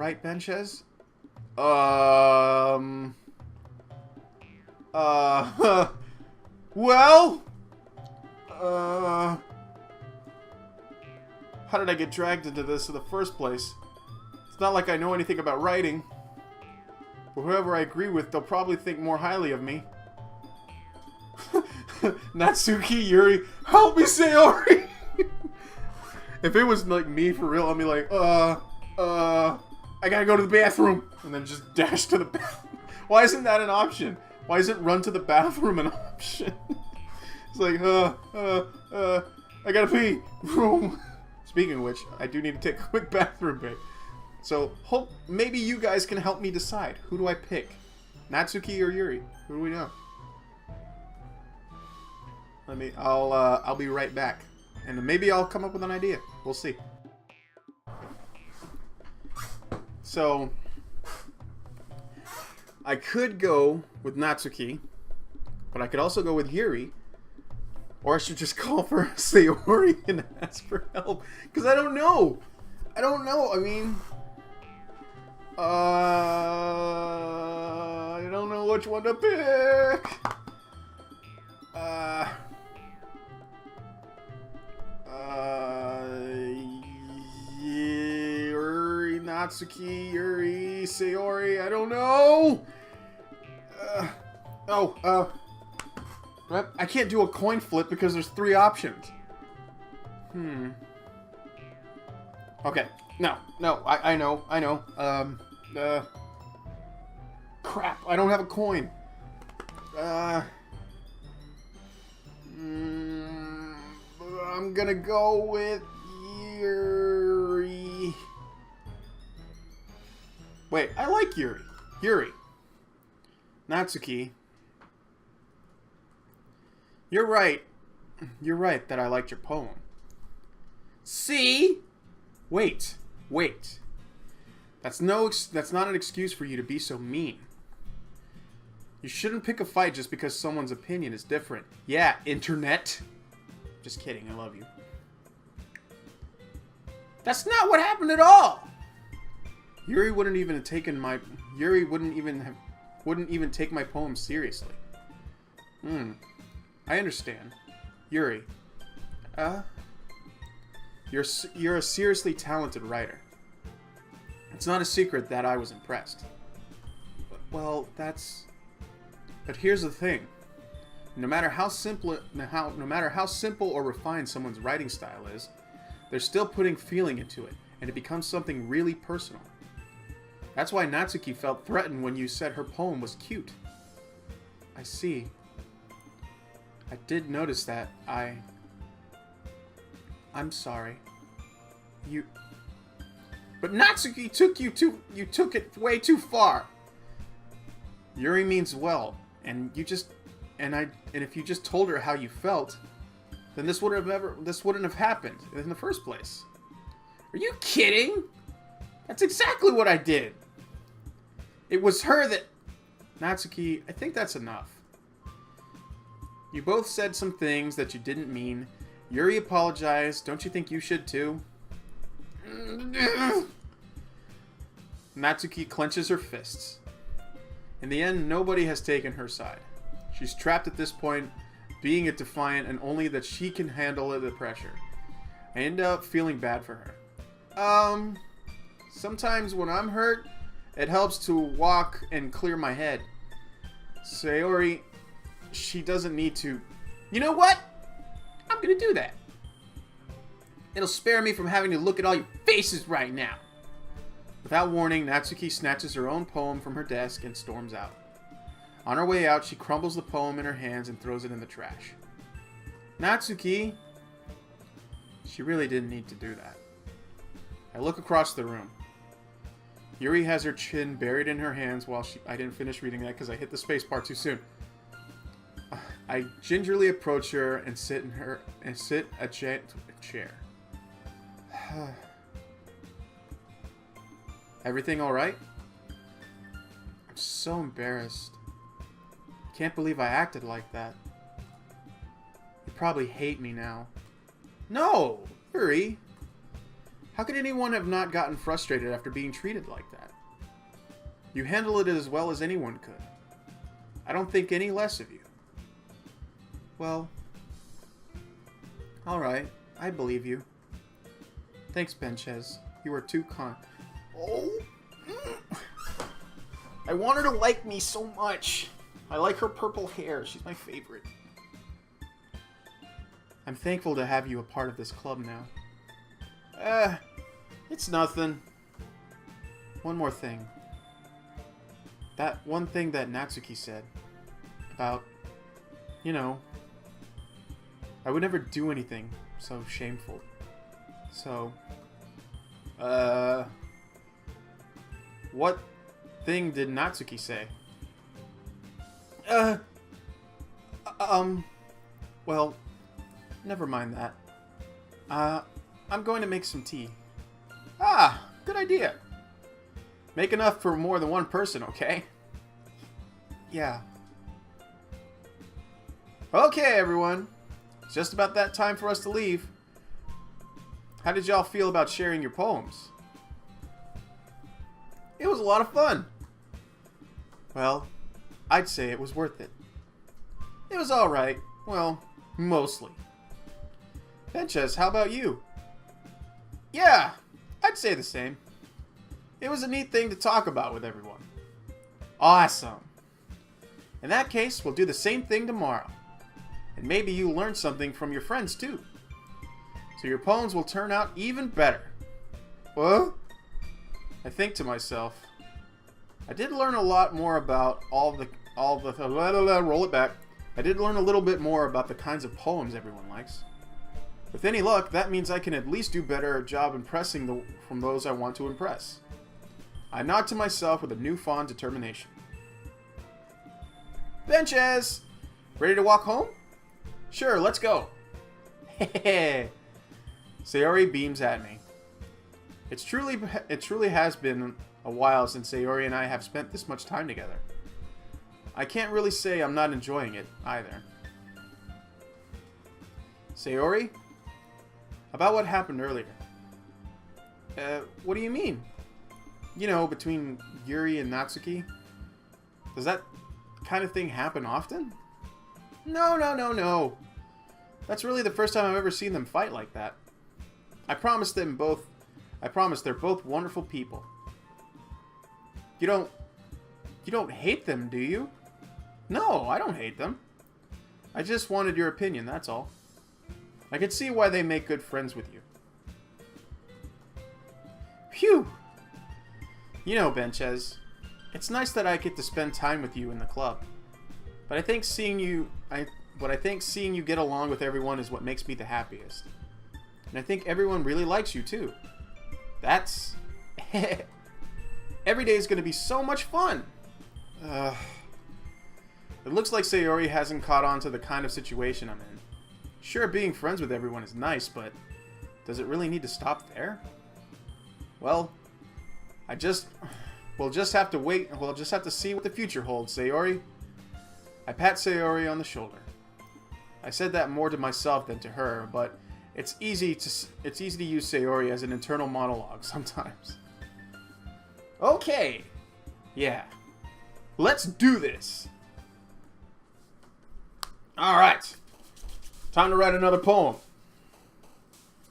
right, benches? Um... Well... How did I get dragged into this in the first place? It's not like I know anything about writing. But whoever I agree with, they'll probably think more highly of me. Natsuki, Yuri, help me, Sayori! If it was like me for real, I'd be like, I gotta go to the bathroom. And then just dash to the bathroom. Why isn't that an option? Why isn't run to the bathroom an option? It's like, I gotta pee. Speaking of which, I do need to take a quick bathroom break. So, maybe you guys can help me decide. Who do I pick? Natsuki or Yuri? Who do we know? I'll be right back. And maybe I'll come up with an idea. We'll see. So, I could go with Natsuki, but I could also go with Yuri. Or I should just call for Sayori and ask for help. Because I don't know. I don't know. I mean... I don't know which one to pick. Yuri, Natsuki, Yuri, Sayori, I don't know. I can't do a coin flip because there's 3 options. Okay. No, I know. Crap, I don't have a coin. I'm gonna go with Yuri. Wait, I like Yuri. Yuri. Natsuki. You're right. You're right that I liked your poem. See? Wait. That's not an excuse for you to be so mean. You shouldn't pick a fight just because someone's opinion is different. Yeah, internet. Just kidding, I love you. That's not what happened at all. Yuri wouldn't even take my poem seriously. I understand. Yuri. You're a seriously talented writer. It's not a secret that I was impressed. Well, but here's the thing. No matter how simple or refined someone's writing style is, they're still putting feeling into it, and it becomes something really personal. That's why Natsuki felt threatened when you said her poem was cute. I see. I did notice that. I'm sorry. But Natsuki took it way too far. Yuri means well, and if you just told her how you felt, then this wouldn't have happened in the first place. Are you kidding? That's exactly what I did. It was her that... Natsuki, I think that's enough. You both said some things that you didn't mean. Yuri apologized. Don't you think you should too? Natsuki clenches her fists. In the end, nobody has taken her side. She's trapped at this point, being a defiant, and only that she can handle the pressure. I end up feeling bad for her. Sometimes when I'm hurt, it helps to walk and clear my head. Sayori, she doesn't need to... You know what? I'm gonna do that. It'll spare me from having to look at all your faces right now. Without warning, Natsuki snatches her own poem from her desk and storms out. On her way out, she crumbles the poem in her hands and throws it in the trash. Natsuki... She really didn't need to do that. I look across the room. Yuri has her chin buried in her hands while I didn't finish reading that because I hit the space bar too soon. I gingerly approach her and sit a chair. Everything all right? I'm so embarrassed. Can't believe I acted like that. You probably hate me now. No, Yuri. How could anyone have not gotten frustrated after being treated like that? You handled it as well as anyone could. I don't think any less of you. Well, alright, I believe you. Thanks, Benches. You were too kind. Oh! I want her to like me so much. I like her purple hair. She's my favorite. I'm thankful to have you a part of this club now. It's nothing. One more thing. That one thing that Natsuki said. About, you know, I would never do anything so shameful. So, what thing did Natsuki say? Well, never mind that. I'm going to make some tea. Ah, good idea. Make enough for more than one person, okay? Yeah. Okay, everyone. It's just about that time for us to leave. How did y'all feel about sharing your poems? It was a lot of fun. Well, I'd say it was worth it. It was alright. Well, mostly. Benches, how about you? Yeah, I'd say the same. It was a neat thing to talk about with everyone. Awesome. In that case, we'll do the same thing tomorrow. And maybe you learn something from your friends too. So your poems will turn out even better. What? I think to myself, I did learn a lot more about all the roll it back. I did learn a little bit more about the kinds of poems everyone likes. With any luck, that means I can at least do better job impressing from those I want to impress. I nod to myself with a newfound determination. Benches! Ready to walk home? Sure, let's go. Hehehe. Sayori beams at me. It truly has been a while since Sayori and I have spent this much time together. I can't really say I'm not enjoying it, either. Sayori? About what happened earlier. What do you mean? You know, between Yuri and Natsuki? Does that kind of thing happen often? No. That's really the first time I've ever seen them fight like that. I promise they're both wonderful people. You don't hate them, do you? No, I don't hate them. I just wanted your opinion, that's all. I could see why they make good friends with you. Phew! You know, Benches, it's nice that I get to spend time with you in the club. But I think seeing you get along with everyone is what makes me the happiest. And I think everyone really likes you too. That's... Every day is going to be so much fun! It looks like Sayori hasn't caught on to the kind of situation I'm in. Sure, being friends with everyone is nice, but does it really need to stop there? Well, we'll just have to wait, we'll just have to see what the future holds, Sayori. I pat Sayori on the shoulder. I said that more to myself than to her, but it's easy to use Sayori as an internal monologue sometimes. Okay. Yeah. Let's do this. Alright. Time to write another poem.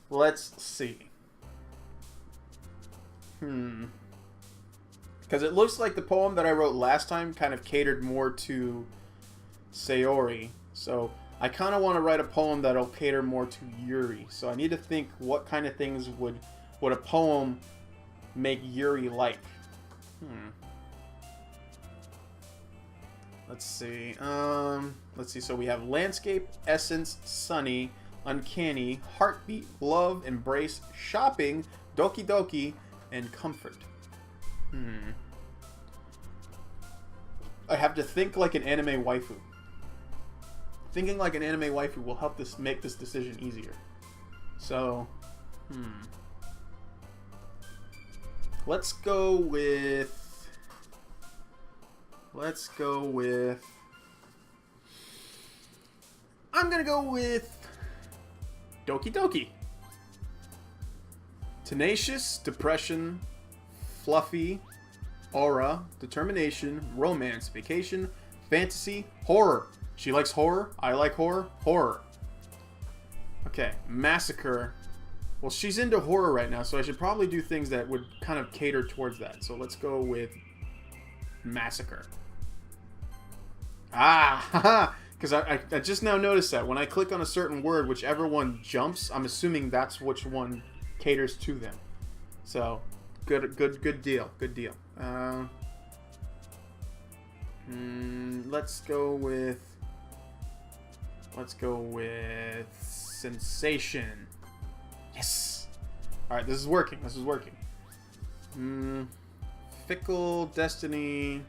Let's see. Because it looks like the poem that I wrote last time kind of catered more to Sayori. So I kind of want to write a poem that'll cater more to Yuri. So I need to think what kind of things would a poem make Yuri like. Let's see. So we have landscape, essence, sunny, uncanny, heartbeat, love, embrace, shopping, doki doki, and comfort. I have to think like an anime waifu. Thinking like an anime waifu will help make this decision easier. So, let's go with I'm gonna go with Doki Doki. Tenacious, depression, fluffy, aura, determination, romance, vacation, fantasy, horror. She likes horror. I like horror. Horror. Okay, massacre. Well, she's into horror right now, so I should probably do things that would kind of cater towards that. So let's go with massacre. Ah, haha. Because I just now noticed that when I click on a certain word, whichever one jumps, I'm assuming that's which one caters to them. So, good deal. Good deal. Let's go with sensation. Yes. All right, this is working. This is working. Fickle, destiny,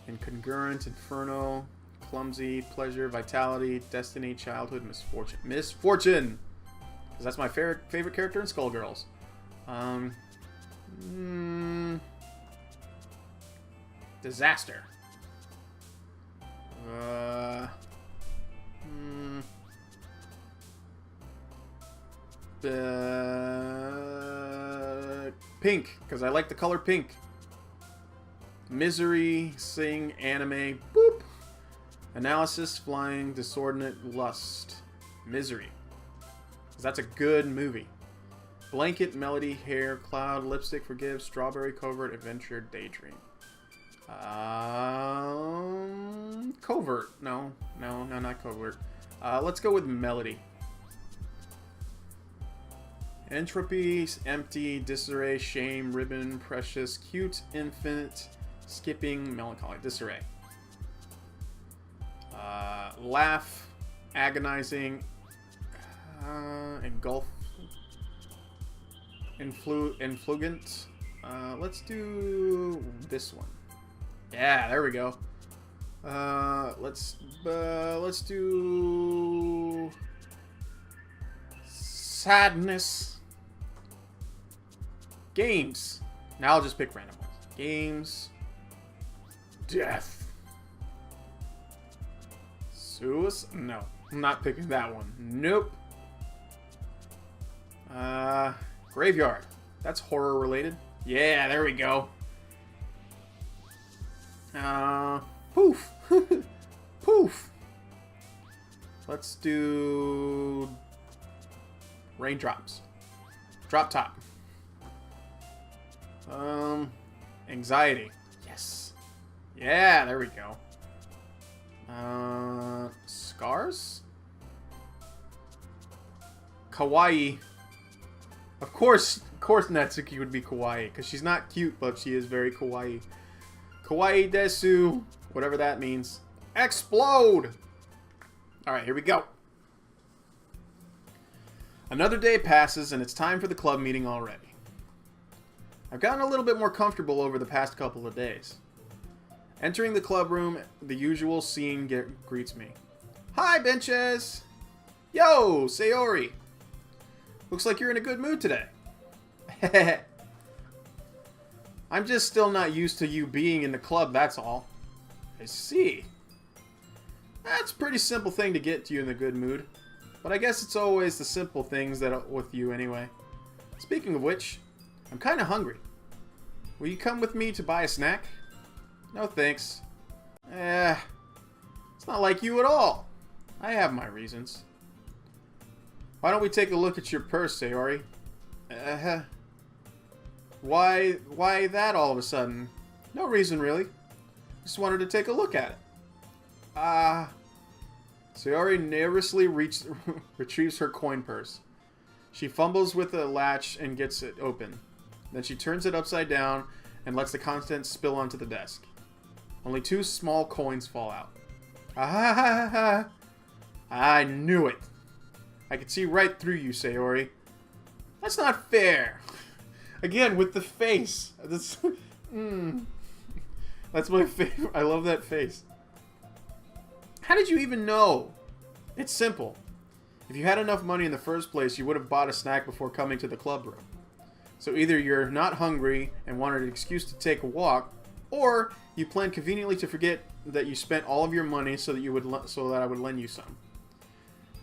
incongruent, inferno, clumsy, pleasure, vitality, destiny, childhood, misfortune. Misfortune! Because that's my favorite character in Skullgirls. Disaster. Pink, because I like the color pink. Misery, sing, anime, boop. Analysis, flying, disordinate, lust. Misery. Because that's a good movie. Blanket, melody, hair, cloud, lipstick, forgive, strawberry, covert, adventure, daydream. Covert. No, not covert. Let's go with melody. Entropy, empty, disarray, shame, ribbon, precious, cute, infinite, skipping, melancholy, disarray. Laugh, agonizing, engulf, influgent. Let's do this one. Yeah, there we go. Let's do sadness. Games. Now I'll just pick random ones. Games. Death. Suicide? No. I'm not picking that one. Nope. Graveyard. That's horror related. Yeah, there we go. Poof. Poof. Let's do raindrops. Drop top. Anxiety. Yes. Yeah, there we go. Scars? Kawaii. Of course Natsuki would be kawaii, because she's not cute, but she is very kawaii. Kawaii desu. Whatever that means. Explode! Alright, here we go. Another day passes, and it's time for the club meeting already. I've gotten a little bit more comfortable over the past couple of days. Entering the club room, the usual scene greets me. Hi, benches! Yo, Sayori! Looks like you're in a good mood today. I'm just still not used to you being in the club, that's all. I see. That's a pretty simple thing to get you in a good mood. But I guess it's always the simple things that are with you anyway. Speaking of which, I'm kind of hungry. Will you come with me to buy a snack? No thanks. It's not like you at all. I have my reasons. Why don't we take a look at your purse, Sayori? Why that all of a sudden? No reason really. Just wanted to take a look at it. Sayori nervously retrieves her coin purse. She fumbles with the latch and gets it open. Then she turns it upside down and lets the contents spill onto the desk. Only 2 small coins fall out. I knew it. I could see right through you, Sayori. That's not fair. Again, with the face. That's my favorite. I love that face. How did you even know? It's simple. If you had enough money in the first place, you would have bought a snack before coming to the club room. So either you're not hungry and wanted an excuse to take a walk, or you planned conveniently to forget that you spent all of your money so that I would lend you some.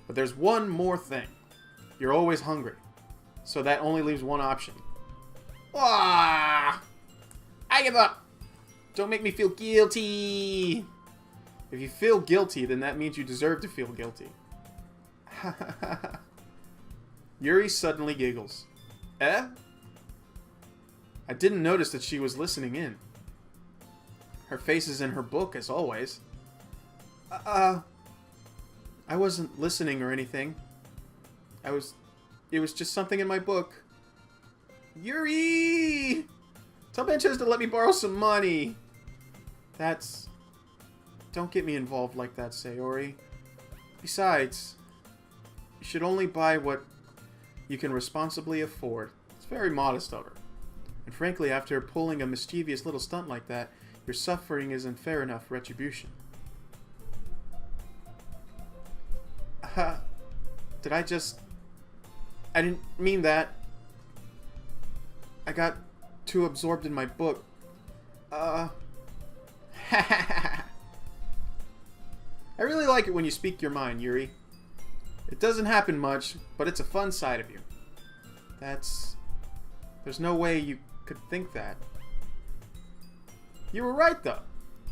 But there's one more thing. You're always hungry. So that only leaves one option. Ah! I give up! Don't make me feel guilty! If you feel guilty, then that means you deserve to feel guilty. Yuri suddenly giggles. Eh? I didn't notice that she was listening in. Her face is in her book, as always. I wasn't listening or anything. It was just something in my book. Yuri! Tell Benches to let me borrow some money. Don't get me involved like that, Sayori. Besides, you should only buy what you can responsibly afford. It's very modest of her. And frankly, after pulling a mischievous little stunt like that, your suffering isn't fair enough retribution. Did I just... I didn't mean that. I got too absorbed in my book. I really like it when you speak your mind, Yuri. It doesn't happen much, but it's a fun side of you. There's no way you could think that. You were right, though.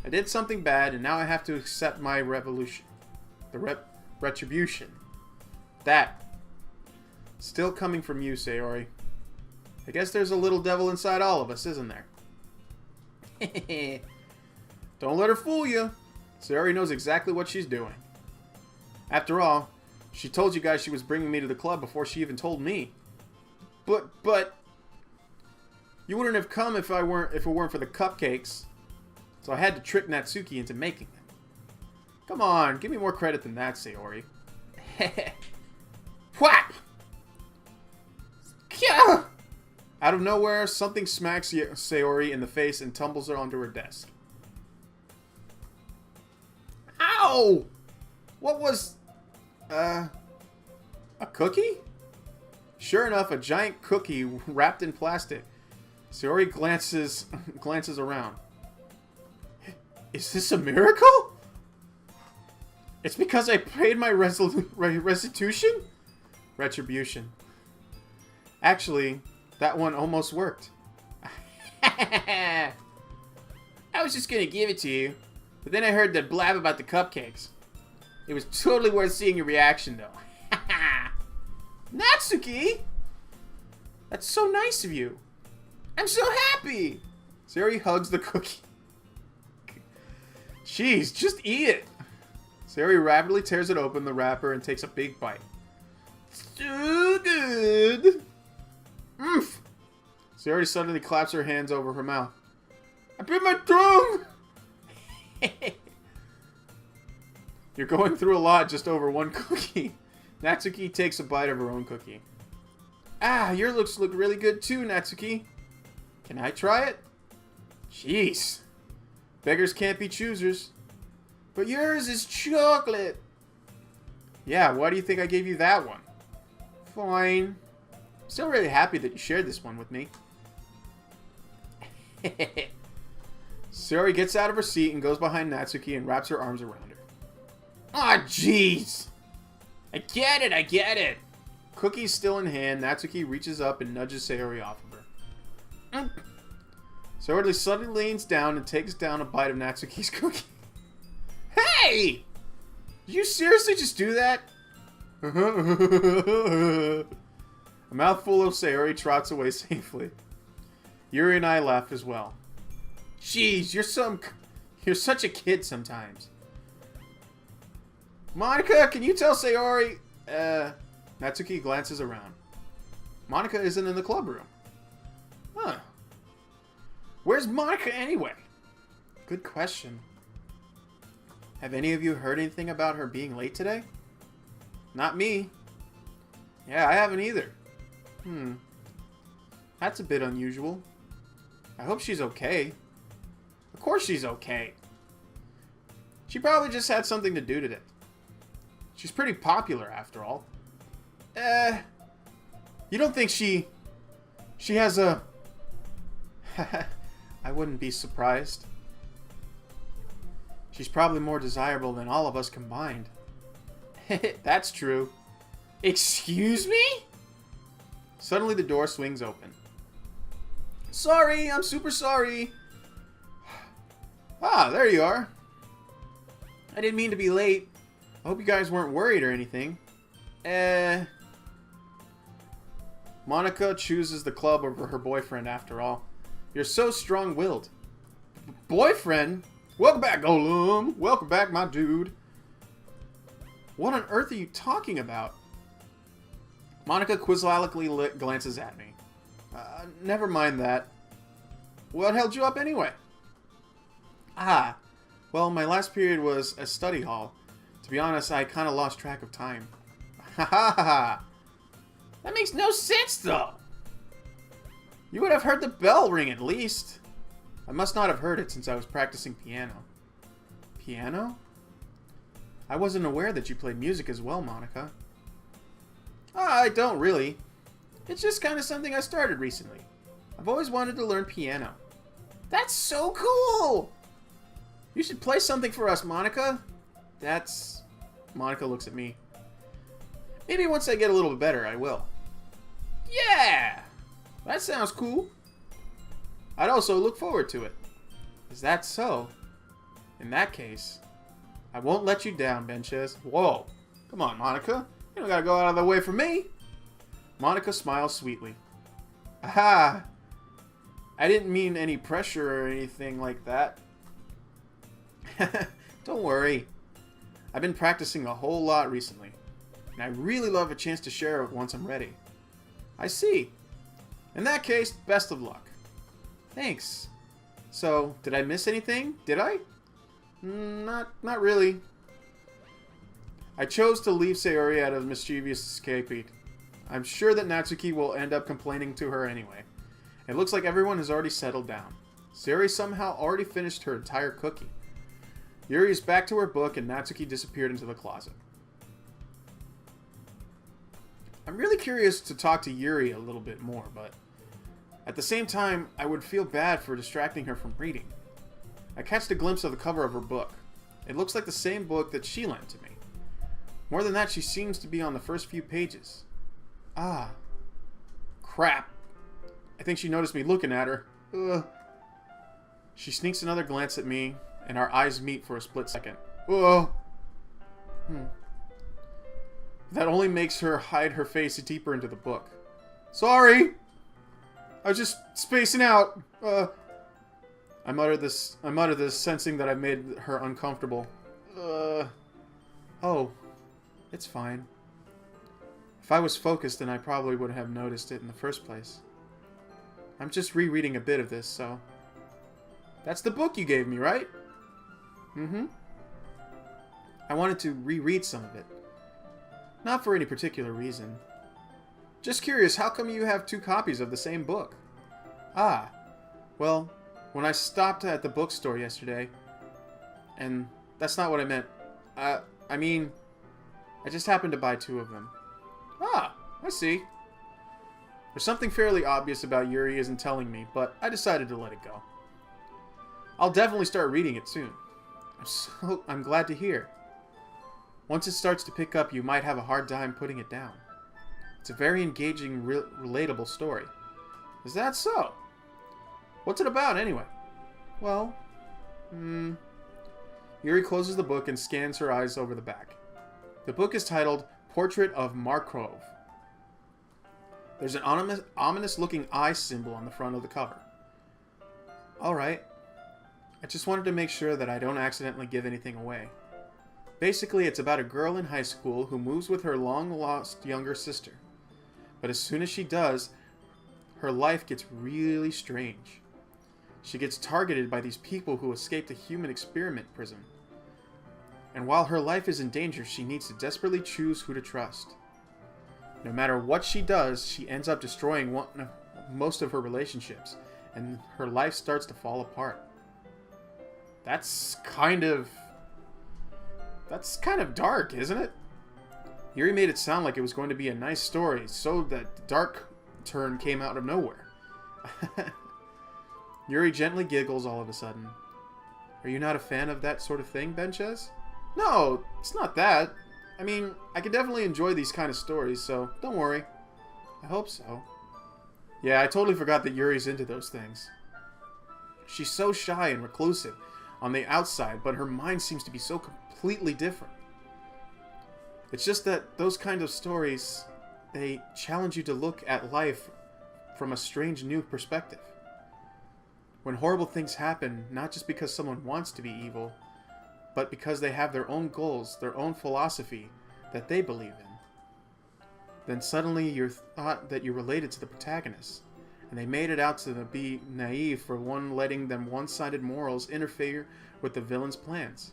I did something bad, and now I have to accept my revolution. Retribution. That. Still coming from you, Sayori. I guess there's a little devil inside all of us, isn't there? Don't let her fool you. Sayori knows exactly what she's doing. After all, she told you guys she was bringing me to the club before she even told me. But... You wouldn't have come if it weren't for the cupcakes. So I had to trick Natsuki into making them. Come on, give me more credit than that, Sayori. Whap! Out of nowhere, something smacks Sayori in the face and tumbles her onto her desk. Ow! What was... a cookie? Sure enough, a giant cookie wrapped in plastic. Sayori glances around. Is this a miracle? It's because I paid my restitution? Retribution. Actually, that one almost worked. I was just gonna give it to you, but then I heard that blab about the cupcakes. It was totally worth seeing your reaction, though. Natsuki! That's so nice of you. I'm so happy! Sayori hugs the cookie. Jeez, just eat it! Sayori rapidly tears it open, the wrapper, and takes a big bite. So good! Oof! Sayori suddenly claps her hands over her mouth. I bit my tongue! You're going through a lot just over one cookie. Natsuki takes a bite of her own cookie. Ah, your looks look really good too, Natsuki. Can I try it? Jeez. Beggars can't be choosers. But yours is chocolate. Yeah, why do you think I gave you that one? Fine. I'm still really happy that you shared this one with me. Sayori gets out of her seat and goes behind Natsuki and wraps her arms around her. Aw, jeez. I get it. Cookie's still in hand. Natsuki reaches up and nudges Sayori off of her. Sayori suddenly leans down and takes down a bite of Natsuki's cookie. Hey! Did you seriously just do that? A mouthful of Sayori trots away safely. Yuri and I laugh as well. Jeez, you're such a kid sometimes. Monica, can you tell Sayori? Natsuki glances around. Monica isn't in the club room. Huh. Where's Monica anyway? Good question. Have any of you heard anything about her being late today? Not me. Yeah, I haven't either. That's a bit unusual. I hope she's okay. Of course she's okay. She probably just had something to do today. She's pretty popular after all. You don't think she has a... I wouldn't be surprised. She's probably more desirable than all of us combined. That's true. Excuse me? Suddenly the door swings open. Sorry, I'm super sorry. Ah, there you are. I didn't mean to be late. I hope you guys weren't worried or anything. Monica chooses the club over her boyfriend after all. You're so strong-willed. Boyfriend? Welcome back, Golem. Welcome back, my dude. What on earth are you talking about? Monica quizzicalically glances at me. Never mind that. What held you up anyway? Ah, well, my last period was a study hall. To be honest, I kind of lost track of time. Ha ha ha! That makes no sense, though! You would have heard the bell ring at least. I must not have heard it since I was practicing piano. Piano? I wasn't aware that you played music as well, Monica. I don't really. It's just kind of something I started recently. I've always wanted to learn piano. That's so cool! You should play something for us, Monica. That's... Monica looks at me. Maybe once I get a little bit better, I will. Yeah! That sounds cool. I'd also look forward to it. Is that so? In that case, I won't let you down, Benches. Whoa. Come on, Monica. You don't gotta go out of the way for me. Monica smiles sweetly. Aha! I didn't mean any pressure or anything like that. Don't worry. I've been practicing a whole lot recently, and I really love a chance to share it once I'm ready. I see. In that case, best of luck. Thanks. So, did I miss anything? Did I? Not really. I chose to leave Sayori out of mischievous escapade. I'm sure that Natsuki will end up complaining to her anyway. It looks like everyone has already settled down. Sayori somehow already finished her entire cookie. Yuri is back to her book and Natsuki disappeared into the closet. I'm really curious to talk to Yuri a little bit more, but at the same time, I would feel bad for distracting her from reading. I catch a glimpse of the cover of her book. It looks like the same book that she lent to me. More than that, she seems to be on the first few pages. Ah. Crap. I think she noticed me looking at her. Ugh. She sneaks another glance at me, and our eyes meet for a split second. Ugh. That only makes her hide her face deeper into the book. Sorry! I was just spacing out. I mutter this, sensing that I made her uncomfortable. Oh. It's fine. If I was focused, then I probably would have noticed it in the first place. I'm just rereading a bit of this, so... That's the book you gave me, right? Mm-hmm. I wanted to reread some of it. Not for any particular reason. Just curious, how come you have 2 copies of the same book? Ah. Well, when I stopped at the bookstore yesterday... And that's not what I meant. I mean... I just happened to buy 2 of them. Ah, I see. There's something fairly obvious about Yuri isn't telling me, but I decided to let it go. I'll definitely start reading it soon. I'm glad to hear. Once it starts to pick up, you might have a hard time putting it down. It's a very engaging, relatable story. Is that so? What's it about, anyway? Well, Yuri closes the book and scans her eyes over the back. The book is titled Portrait of Markov. There's an ominous-looking eye symbol on the front of the cover. Alright. I just wanted to make sure that I don't accidentally give anything away. Basically, it's about a girl in high school who moves with her long-lost younger sister. But as soon as she does, her life gets really strange. She gets targeted by these people who escaped a human experiment prison. And while her life is in danger, she needs to desperately choose who to trust. No matter what she does, she ends up destroying most of her relationships, and her life starts to fall apart. That's kind of dark, isn't it? Yuri made it sound like it was going to be a nice story, so that the dark turn came out of nowhere. Yuri gently giggles all of a sudden. Are you not a fan of that sort of thing, Benches? No, it's not that. I mean, I can definitely enjoy these kind of stories, so don't worry. I hope so. Yeah, I totally forgot that Yuri's into those things. She's so shy and reclusive on the outside, but her mind seems to be so completely different. It's just that those kind of stories, they challenge you to look at life from a strange new perspective. When horrible things happen, not just because someone wants to be evil, but because they have their own goals, their own philosophy that they believe in. Then suddenly you're thought that you're related to the protagonist, and they made it out to be naive for one letting them one-sided morals interfere with the villain's plans.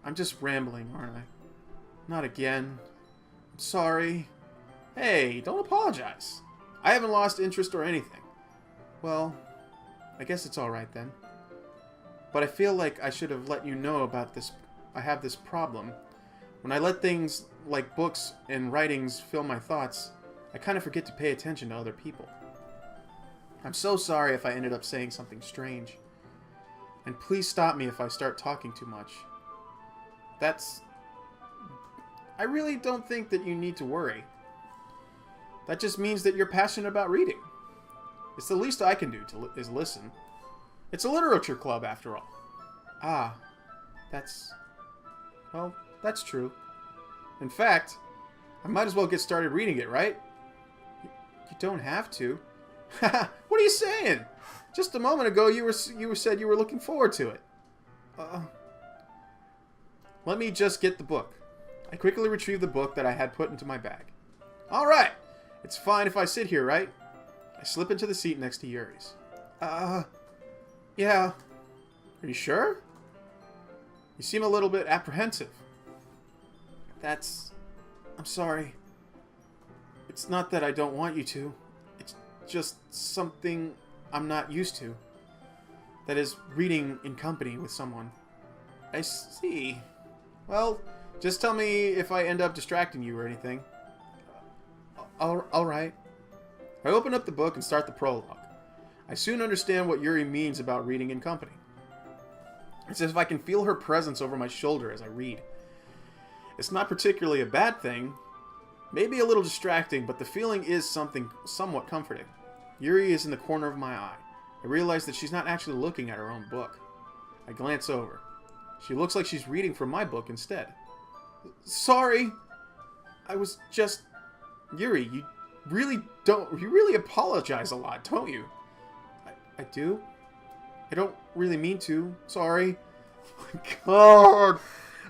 I'm just rambling, aren't I? Not again. I'm sorry. Hey, don't apologize. I haven't lost interest or anything. Well, I guess it's alright then. But I feel like I should have let you know about this. I have this problem. When I let things like books and writings fill my thoughts, I kind of forget to pay attention to other people. I'm so sorry if I ended up saying something strange. And please stop me if I start talking too much. I really don't think that you need to worry. That just means that you're passionate about reading. It's the least I can do is listen. It's a literature club, after all. Ah, well, that's true. In fact, I might as well get started reading it, right? You don't have to. Haha, what are you saying? Just a moment ago, you said you were looking forward to it. Let me just get the book. I quickly retrieved the book that I had put into my bag. All right, it's fine if I sit here, right? I slip into the seat next to Yuri's. Yeah. Are you sure? You seem a little bit apprehensive. I'm sorry. It's not that I don't want you to. It's just something I'm not used to. That is, reading in company with someone. I see. Well, just tell me if I end up distracting you or anything. Alright. I open up the book and start the prologue. I soon understand what Yuri means about reading in company. It's as if I can feel her presence over my shoulder as I read. It's not particularly a bad thing, maybe a little distracting, but the feeling is somewhat comforting. Yuri is in the corner of my eye. I realize that she's not actually looking at her own book. I glance over. She looks like she's reading from my book instead. Sorry! I was just... Yuri, you really apologize a lot, don't you? I do? I don't really mean to. Sorry. Oh my god!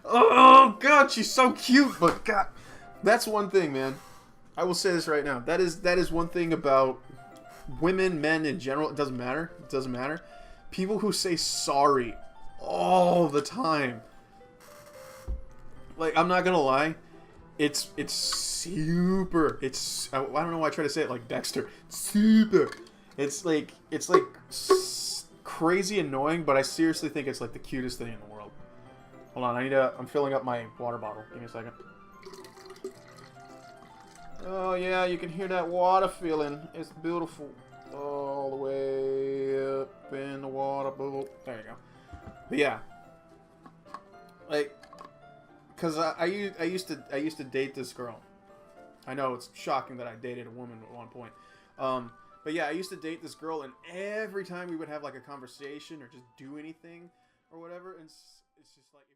Oh god, she's so cute, but god... That's one thing, man. I will say this right now. That is one thing about women, men in general. It doesn't matter. It doesn't matter. People who say sorry all the time. Like, I'm not gonna lie. It's super. I don't know why I try to say it like Dexter. Super. It's like crazy annoying, but I seriously think it's like the cutest thing in the world. Hold on, I'm filling up my water bottle. Give me a second. Oh yeah, you can hear that water feeling. It's beautiful. All the way up in the water bubble. There you go. But yeah, like, cause I used to date this girl. I know it's shocking that I dated a woman at one point. But yeah, I used to date this girl, and every time we would have like a conversation or just do anything or whatever, and it's just like.